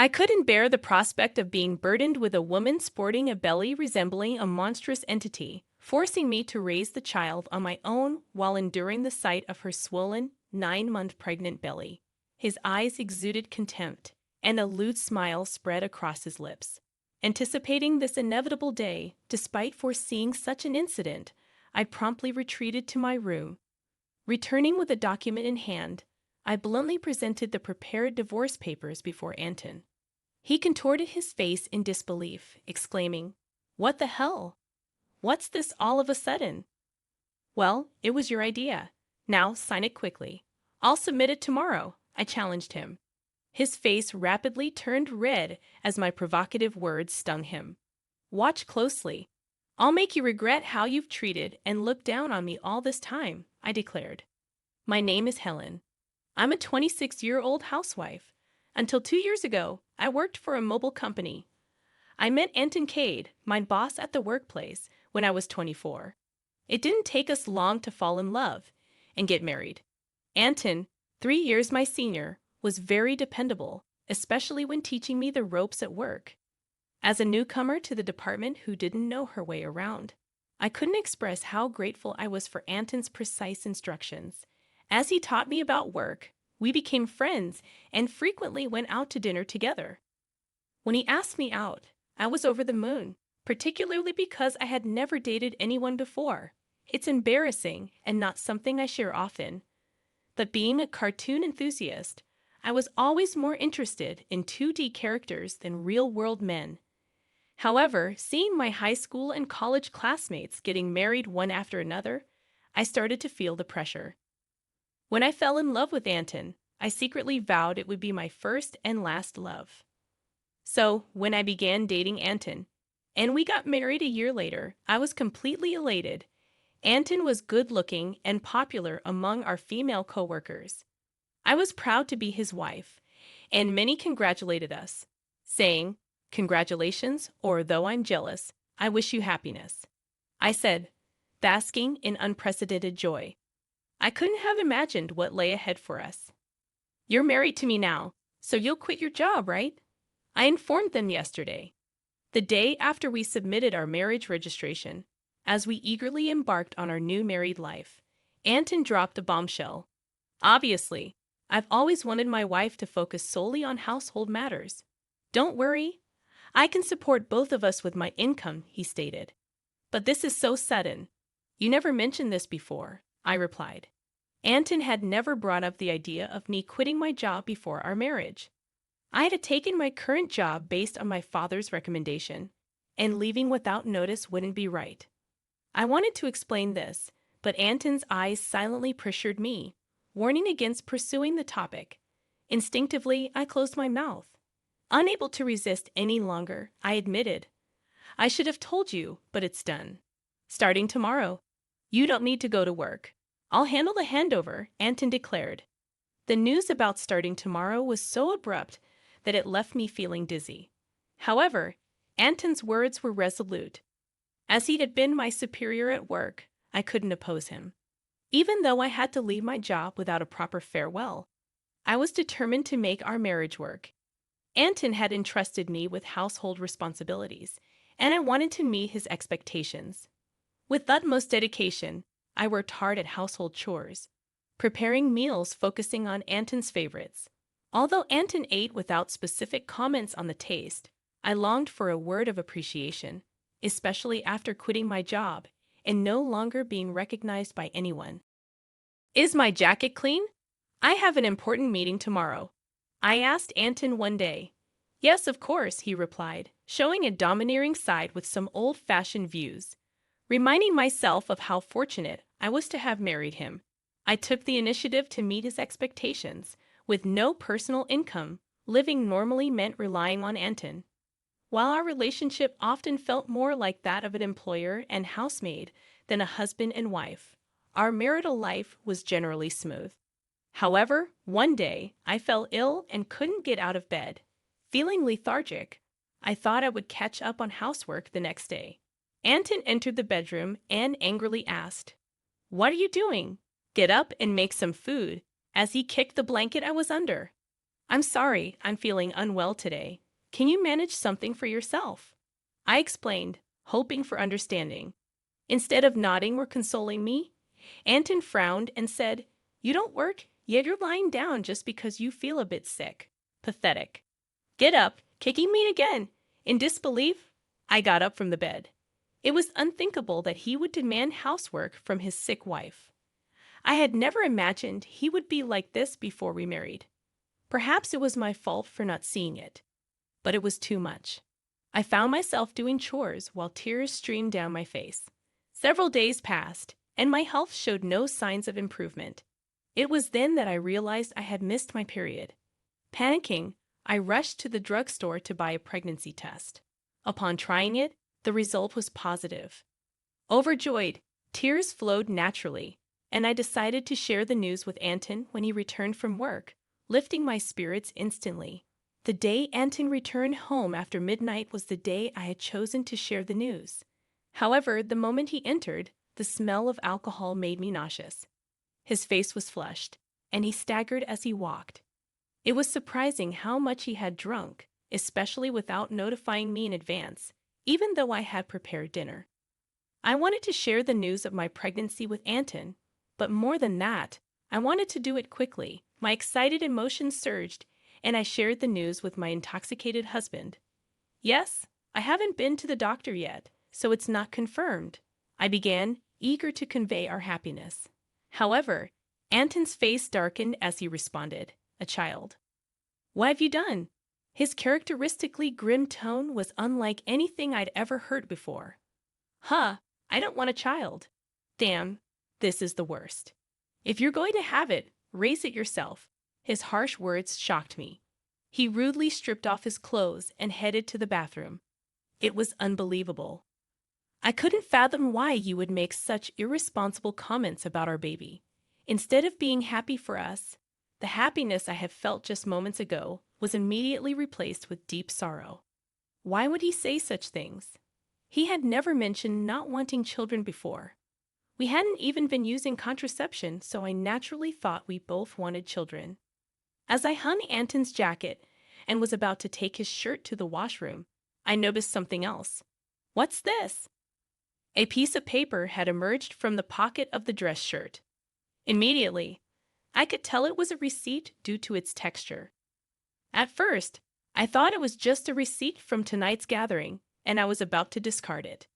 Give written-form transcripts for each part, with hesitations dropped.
I couldn't bear the prospect of being burdened with a woman sporting a belly resembling a monstrous entity, forcing me to raise the child on my own while enduring the sight of her swollen, 9-month pregnant belly. His eyes exuded contempt, and a lewd smile spread across his lips. Anticipating this inevitable day, despite foreseeing such an incident, I promptly retreated to my room. Returning with a document in hand, I bluntly presented the prepared divorce papers before Anton. He contorted his face in disbelief, exclaiming, "What the hell? What's this all of a sudden?" "Well, it was your idea. Now sign it quickly. I'll submit it tomorrow," I challenged him. His face rapidly turned red as my provocative words stung him. "Watch closely. I'll make you regret how you've treated and looked down on me all this time," I declared. "My name is Helen. I'm a 26-year-old housewife. Until 2 years ago, I worked for a mobile company. I met Anton Cade, my boss at the workplace, when I was 24. It didn't take us long to fall in love and get married. Anton, 3 years my senior, was very dependable, especially when teaching me the ropes at work. As a newcomer to the department who didn't know her way around, I couldn't express how grateful I was for Anton's precise instructions. As he taught me about work, we became friends and frequently went out to dinner together. When he asked me out, I was over the moon, particularly because I had never dated anyone before. It's embarrassing and not something I share often. But being a cartoon enthusiast, I was always more interested in 2D characters than real-world men. However, seeing my high school and college classmates getting married one after another, I started to feel the pressure. When I fell in love with Anton, I secretly vowed it would be my first and last love. So, when I began dating Anton, and we got married a year later, I was completely elated. Anton was good-looking and popular among our female coworkers. I was proud to be his wife, and many congratulated us, saying, "Congratulations," or "Though I'm jealous, I wish you happiness." I said, basking in unprecedented joy. I couldn't have imagined what lay ahead for us. "You're married to me now, so you'll quit your job, right?" I informed them yesterday. The day after we submitted our marriage registration, as we eagerly embarked on our new married life, Anton dropped a bombshell. "Obviously, I've always wanted my wife to focus solely on household matters. Don't worry, I can support both of us with my income," he stated. "But this is so sudden. You never mentioned this before," I replied. Anton had never brought up the idea of me quitting my job before our marriage. I had taken my current job based on my father's recommendation, and leaving without notice wouldn't be right. I wanted to explain this, but Anton's eyes silently pressured me, warning against pursuing the topic. Instinctively, I closed my mouth. Unable to resist any longer, I admitted, "I should have told you, but it's done. Starting tomorrow, you don't need to go to work. I'll handle the handover," Anton declared. The news about starting tomorrow was so abrupt that it left me feeling dizzy. However, Anton's words were resolute. As he had been my superior at work, I couldn't oppose him. Even though I had to leave my job without a proper farewell, I was determined to make our marriage work. Anton had entrusted me with household responsibilities, and I wanted to meet his expectations. With utmost dedication, I worked hard at household chores, preparing meals focusing on Anton's favorites. Although Anton ate without specific comments on the taste, I longed for a word of appreciation, especially after quitting my job and no longer being recognized by anyone. "Is my jacket clean? I have an important meeting tomorrow," I asked Anton one day. "Yes, of course," he replied, showing a domineering side with some old-fashioned views. Reminding myself of how fortunate I was to have married him, I took the initiative to meet his expectations. With no personal income, living normally meant relying on Anton. While our relationship often felt more like that of an employer and housemaid than a husband and wife, our marital life was generally smooth. However, one day, I fell ill and couldn't get out of bed. Feeling lethargic, I thought I would catch up on housework the next day. Anton entered the bedroom and angrily asked, "What are you doing? Get up and make some food," as he kicked the blanket I was under. I'm sorry, I'm feeling unwell today. Can you manage something for yourself? I explained, hoping for understanding. Instead of nodding or consoling me, Anton frowned and said, You don't work, yet you're lying down just because you feel a bit sick. Pathetic. Get up, kicking me again. In disbelief, I got up from the bed. It was unthinkable that he would demand housework from his sick wife. I had never imagined he would be like this before we married. Perhaps it was my fault for not seeing it, but it was too much. I found myself doing chores while tears streamed down my face. Several days passed, and my health showed no signs of improvement. It was then that I realized I had missed my period. Panicking, I rushed to the drugstore to buy a pregnancy test. Upon trying it, the result was positive. Overjoyed, tears flowed naturally, and I decided to share the news with Anton when he returned from work, lifting my spirits instantly. The day Anton returned home after midnight was the day I had chosen to share the news. However, the moment he entered, the smell of alcohol made me nauseous. His face was flushed, and he staggered as he walked. It was surprising how much he had drunk, especially without notifying me in advance, even though I had prepared dinner. I wanted to share the news of my pregnancy with Anton, but more than that, I wanted to do it quickly. My excited emotions surged, and I shared the news with my intoxicated husband. Yes, I haven't been to the doctor yet, so it's not confirmed, I began, eager to convey our happiness. However, Anton's face darkened as he responded, a child. What have you done? His characteristically grim tone was unlike anything I'd ever heard before. I don't want a child. Damn, this is the worst. If you're going to have it, raise it yourself. His harsh words shocked me. He rudely stripped off his clothes and headed to the bathroom. It was unbelievable. I couldn't fathom why you would make such irresponsible comments about our baby. Instead of being happy for us, the happiness I had felt just moments ago was immediately replaced with deep sorrow. Why would he say such things? He had never mentioned not wanting children before. We hadn't even been using contraception, so I naturally thought we both wanted children. As I hung Anton's jacket and was about to take his shirt to the washroom, I noticed something else. What's this? A piece of paper had emerged from the pocket of the dress shirt. Immediately, I could tell it was a receipt due to its texture. At first, I thought it was just a receipt from tonight's gathering, and I was about to discard it.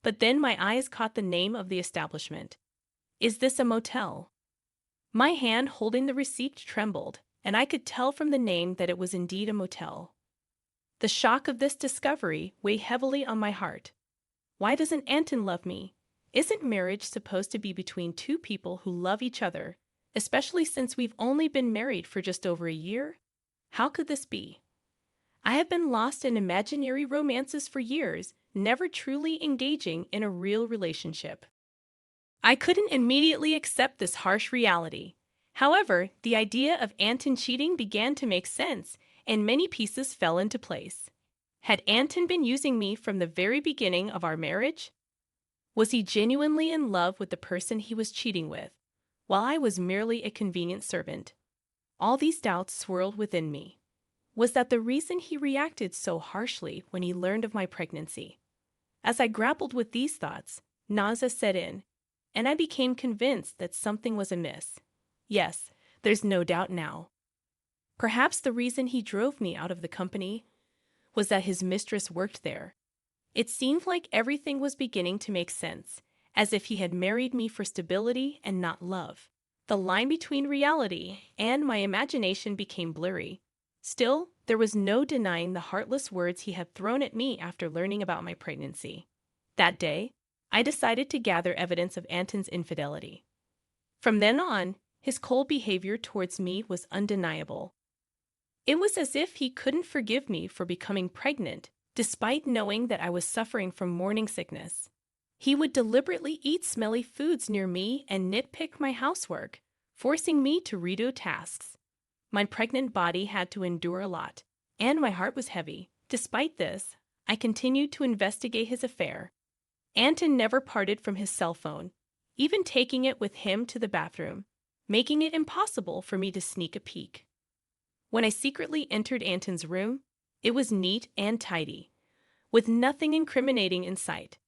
But then my eyes caught the name of the establishment. Is this a motel? My hand holding the receipt trembled, and I could tell from the name that it was indeed a motel. The shock of this discovery weighed heavily on my heart. Why doesn't Anton love me? Isn't marriage supposed to be between two people who love each other, especially since we've only been married for just over a year? How could this be? I have been lost in imaginary romances for years, never truly engaging in a real relationship. I couldn't immediately accept this harsh reality. However, the idea of Anton cheating began to make sense, and many pieces fell into place. Had Anton been using me from the very beginning of our marriage? Was he genuinely in love with the person he was cheating with, while I was merely a convenient servant? All these doubts swirled within me. Was that the reason he reacted so harshly when he learned of my pregnancy? As I grappled with these thoughts, nausea set in, and I became convinced that something was amiss. Yes, there's no doubt now. Perhaps the reason he drove me out of the company was that his mistress worked there. It seemed like everything was beginning to make sense, as if he had married me for stability and not love. The line between reality and my imagination became blurry. Still, there was no denying the heartless words he had thrown at me after learning about my pregnancy. That day, I decided to gather evidence of Anton's infidelity. From then on, his cold behavior towards me was undeniable. It was as if he couldn't forgive me for becoming pregnant, despite knowing that I was suffering from morning sickness. He would deliberately eat smelly foods near me and nitpick my housework, forcing me to redo tasks. My pregnant body had to endure a lot, and my heart was heavy. Despite this, I continued to investigate his affair. Anton never parted from his cell phone, even taking it with him to the bathroom, making it impossible for me to sneak a peek. When I secretly entered Anton's room, it was neat and tidy, with nothing incriminating in sight.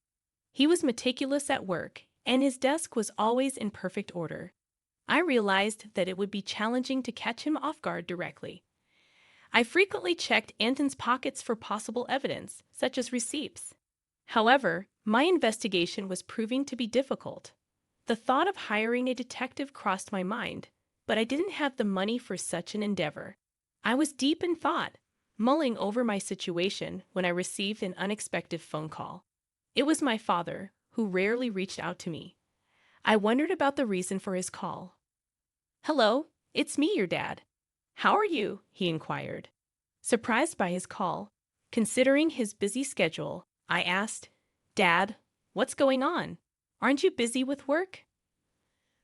He was meticulous at work, and his desk was always in perfect order. I realized that it would be challenging to catch him off guard directly. I frequently checked Anton's pockets for possible evidence, such as receipts. However, my investigation was proving to be difficult. The thought of hiring a detective crossed my mind, but I didn't have the money for such an endeavor. I was deep in thought, mulling over my situation when I received an unexpected phone call. It was my father, who rarely reached out to me. I wondered about the reason for his call. "Hello, it's me, your dad. How are you?" he inquired. Surprised by his call, considering his busy schedule, I asked, "Dad, what's going on? Aren't you busy with work?"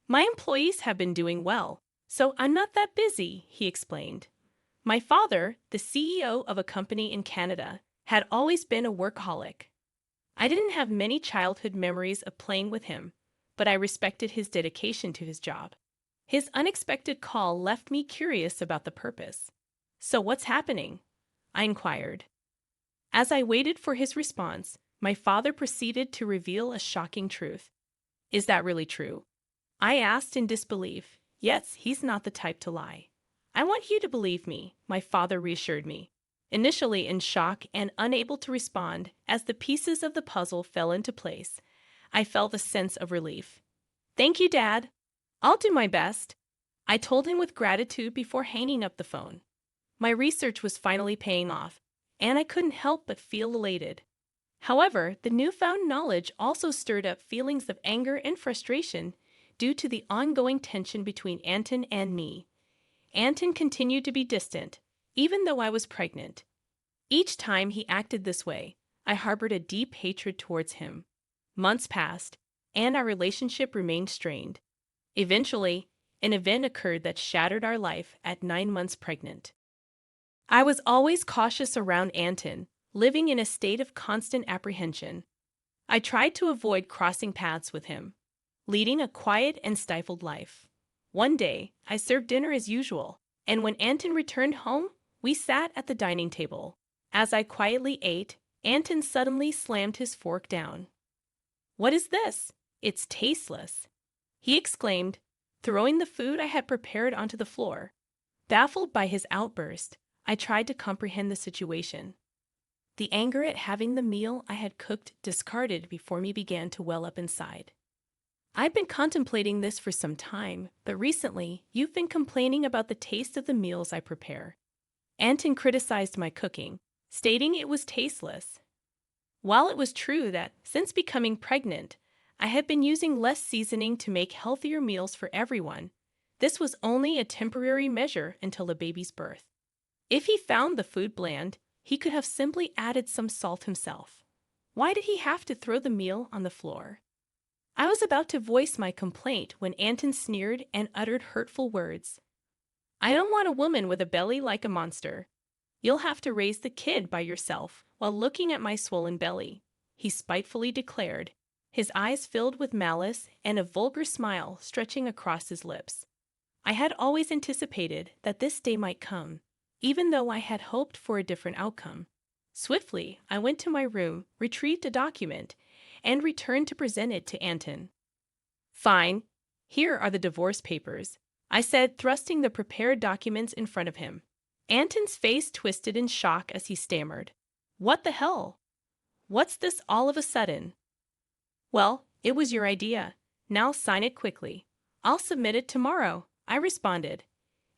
"My employees have been doing well, so I'm not that busy," he explained. My father, the CEO of a company in Canada, had always been a workaholic. I didn't have many childhood memories of playing with him, but I respected his dedication to his job. His unexpected call left me curious about the purpose. "So what's happening?" I inquired. As I waited for his response, my father proceeded to reveal a shocking truth. "Is that really true?" I asked in disbelief. Yes, he's not the type to lie. "I want you to believe me," my father reassured me, initially in shock and unable to respond. As the pieces of the puzzle fell into place, I felt a sense of relief. "Thank you, Dad. I'll do my best," I told him with gratitude before hanging up the phone. My research was finally paying off, and I couldn't help but feel elated. However, the newfound knowledge also stirred up feelings of anger and frustration due to the ongoing tension between Anton and me. Anton continued to be distant, even though I was pregnant. Each time he acted this way, I harbored a deep hatred towards him. Months passed, and our relationship remained strained. Eventually, an event occurred that shattered our life at 9 months pregnant. I was always cautious around Anton, living in a state of constant apprehension. I tried to avoid crossing paths with him, leading a quiet and stifled life. One day, I served dinner as usual, and when Anton returned home, we sat at the dining table. As I quietly ate, Anton suddenly slammed his fork down. "What is this? It's tasteless," he exclaimed, throwing the food I had prepared onto the floor. Baffled by his outburst, I tried to comprehend the situation. The anger at having the meal I had cooked discarded before me began to well up inside. "I've been contemplating this for some time, but recently you've been complaining about the taste of the meals I prepare." Anton criticized my cooking, stating it was tasteless. While it was true that, since becoming pregnant, I had been using less seasoning to make healthier meals for everyone, this was only a temporary measure until the baby's birth. If he found the food bland, he could have simply added some salt himself. Why did he have to throw the meal on the floor? I was about to voice my complaint when Anton sneered and uttered hurtful words. "I don't want a woman with a belly like a monster. You'll have to raise the kid by yourself," while looking at my swollen belly, he spitefully declared, his eyes filled with malice and a vulgar smile stretching across his lips. I had always anticipated that this day might come, even though I had hoped for a different outcome. Swiftly, I went to my room, retrieved a document, and returned to present it to Anton. "Fine. Here are the divorce papers," I said, thrusting the prepared documents in front of him. Anton's face twisted in shock as he stammered. "What the hell? What's this all of a sudden?" "Well, it was your idea. Now sign it quickly." "I'll submit it tomorrow," I responded.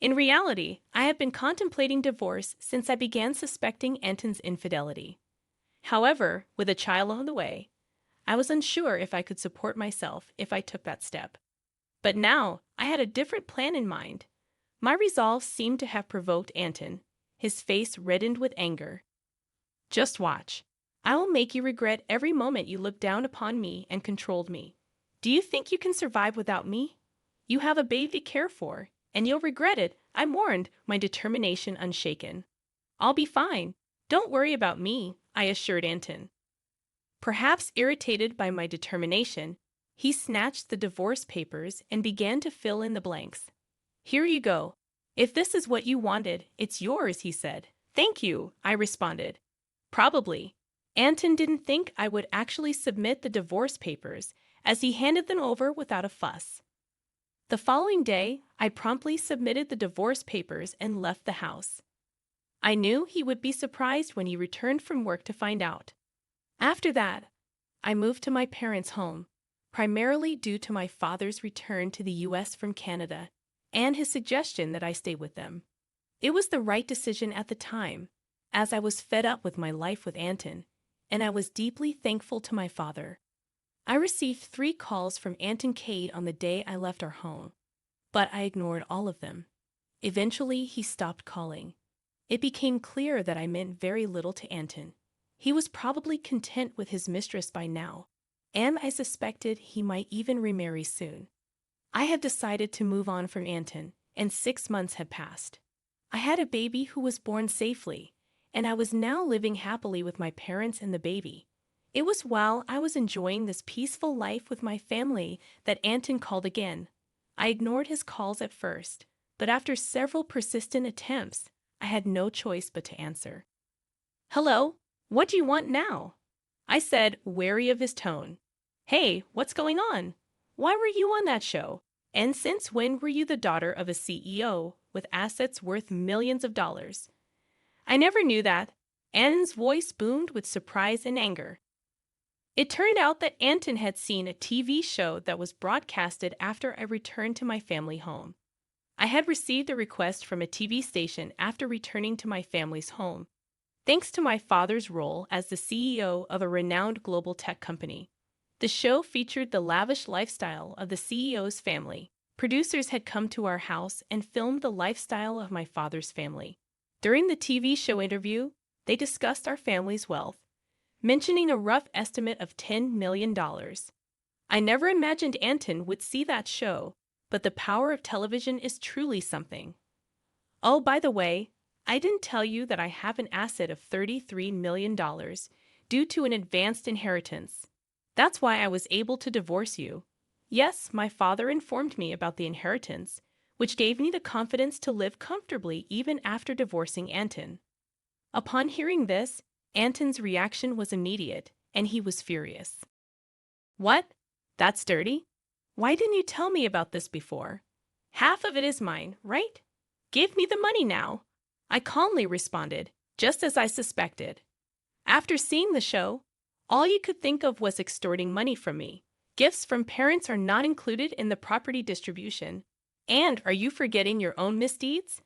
In reality, I have been contemplating divorce since I began suspecting Anton's infidelity. However, with a child on the way, I was unsure if I could support myself if I took that step. But now, I had a different plan in mind. My resolve seemed to have provoked Anton. His face reddened with anger. "Just watch. I will make you regret every moment you looked down upon me and controlled me. Do you think you can survive without me? You have a baby to care for, and you'll regret it," I warned, my determination unshaken. "I'll be fine. Don't worry about me," I assured Anton. Perhaps irritated by my determination, he snatched the divorce papers and began to fill in the blanks. "Here you go. If this is what you wanted, it's yours, he said. Thank you, I responded. Probably. Anton didn't think I would actually submit the divorce papers, as he handed them over without a fuss. The following day, I promptly submitted the divorce papers and left the house. I knew he would be surprised when he returned from work to find out. After that, I moved to my parents' home, primarily due to my father's return to the U.S. from Canada and his suggestion that I stay with them. It was the right decision at the time, as I was fed up with my life with Anton, and I was deeply thankful to my father. I received 3 calls from Anton Cade on the day I left our home, but I ignored all of them. Eventually, he stopped calling. It became clear that I meant very little to Anton. He was probably content with his mistress by now, and I suspected he might even remarry soon. I had decided to move on from Anton, and 6 months had passed. I had a baby who was born safely, and I was now living happily with my parents and the baby. It was while I was enjoying this peaceful life with my family that Anton called again. I ignored his calls at first, but after several persistent attempts, I had no choice but to answer. "Hello, what do you want now?" I said, wary of his tone. "Hey, what's going on? Why were you on that show? And since when were you the daughter of a CEO with assets worth millions of dollars?" I never knew that. Anton's voice boomed with surprise and anger. It turned out that Anton had seen a TV show that was broadcasted after I returned to my family home. I had received a request from a TV station after returning to my family's home, thanks to my father's role as the CEO of a renowned global tech company. The show featured the lavish lifestyle of the CEO's family. Producers had come to our house and filmed the lifestyle of my father's family. During the TV show interview, they discussed our family's wealth, mentioning a rough estimate of $10 million. I never imagined Anton would see that show, but the power of television is truly something. Oh, by the way, I didn't tell you that I have an asset of $33 million due to an advanced inheritance. That's why I was able to divorce you. Yes, my father informed me about the inheritance, which gave me the confidence to live comfortably even after divorcing Anton. Upon hearing this, Anton's reaction was immediate, and he was furious. "What? That's dirty? Why didn't you tell me about this before? Half of it is mine, right? Give me the money now." I calmly responded, just as I suspected. After seeing the show, all you could think of was extorting money from me. Gifts from parents are not included in the property distribution. And are you forgetting your own misdeeds?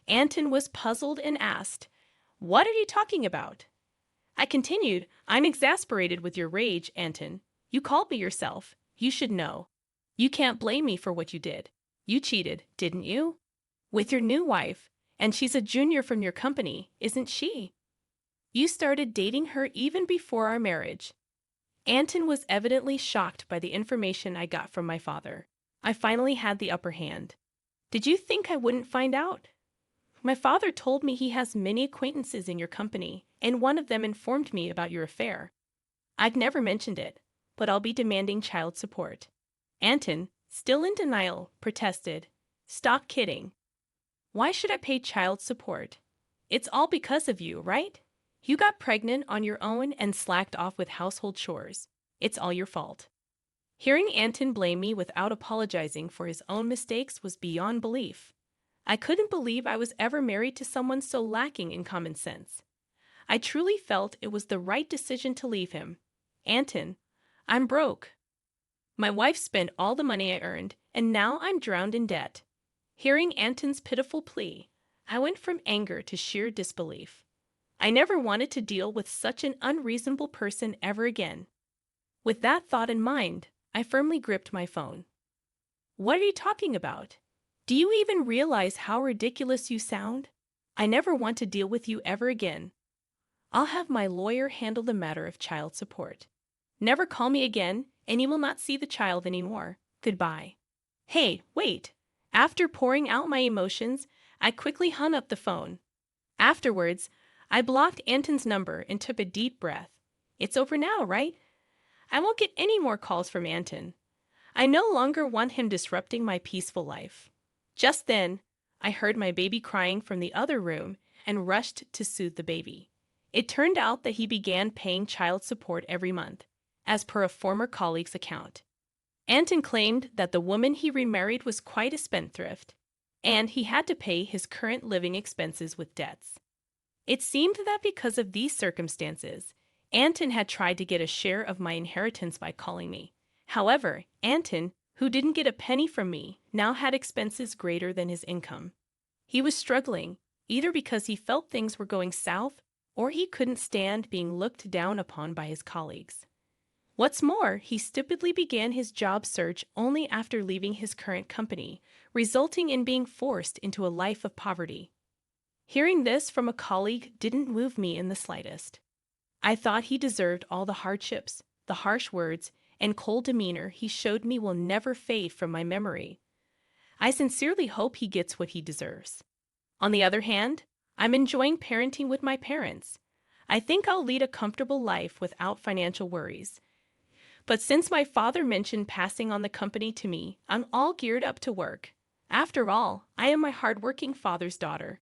Anton was puzzled and asked, "What are you talking about?" I continued, "I'm exasperated with your rage, Anton. You called me yourself. You should know. You can't blame me for what you did. You cheated, didn't you? With your new wife, and she's a junior from your company, isn't she? You started dating her even before our marriage." Anton was evidently shocked by the information I got from my father. I finally had the upper hand. "Did you think I wouldn't find out? My father told me he has many acquaintances in your company, and one of them informed me about your affair. I've never mentioned it, but I'll be demanding child support." Anton, still in denial, protested, "Stop kidding. Why should I pay child support? It's all because of you, right? You got pregnant on your own and slacked off with household chores. It's all your fault." Hearing Anton blame me without apologizing for his own mistakes was beyond belief. I couldn't believe I was ever married to someone so lacking in common sense. I truly felt it was the right decision to leave him. "Anton, I'm broke. My wife spent all the money I earned, and now I'm drowned in debt." Hearing Anton's pitiful plea, I went from anger to sheer disbelief. I never wanted to deal with such an unreasonable person ever again. With that thought in mind, I firmly gripped my phone. "What are you talking about? Do you even realize how ridiculous you sound? I never want to deal with you ever again. I'll have my lawyer handle the matter of child support. Never call me again, and you will not see the child anymore. Goodbye." Hey, wait! After pouring out my emotions, I quickly hung up the phone. Afterwards, I blocked Anton's number and took a deep breath. It's over now, right? I won't get any more calls from Anton. I no longer want him disrupting my peaceful life. Just then, I heard my baby crying from the other room and rushed to soothe the baby. It turned out that he began paying child support every month, as per a former colleague's account. Anton claimed that the woman he remarried was quite a spendthrift, and he had to pay his current living expenses with debts. It seemed that because of these circumstances, Anton had tried to get a share of my inheritance by calling me. However, Anton, who didn't get a penny from me, now had expenses greater than his income. He was struggling, either because he felt things were going south or he couldn't stand being looked down upon by his colleagues. What's more, he stupidly began his job search only after leaving his current company, resulting in being forced into a life of poverty. Hearing this from a colleague didn't move me in the slightest. I thought he deserved all the hardships, the harsh words, and cold demeanor he showed me will never fade from my memory. I sincerely hope he gets what he deserves. On the other hand, I'm enjoying parenting with my parents. I think I'll lead a comfortable life without financial worries. But since my father mentioned passing on the company to me, I'm all geared up to work. After all, I am my hardworking father's daughter.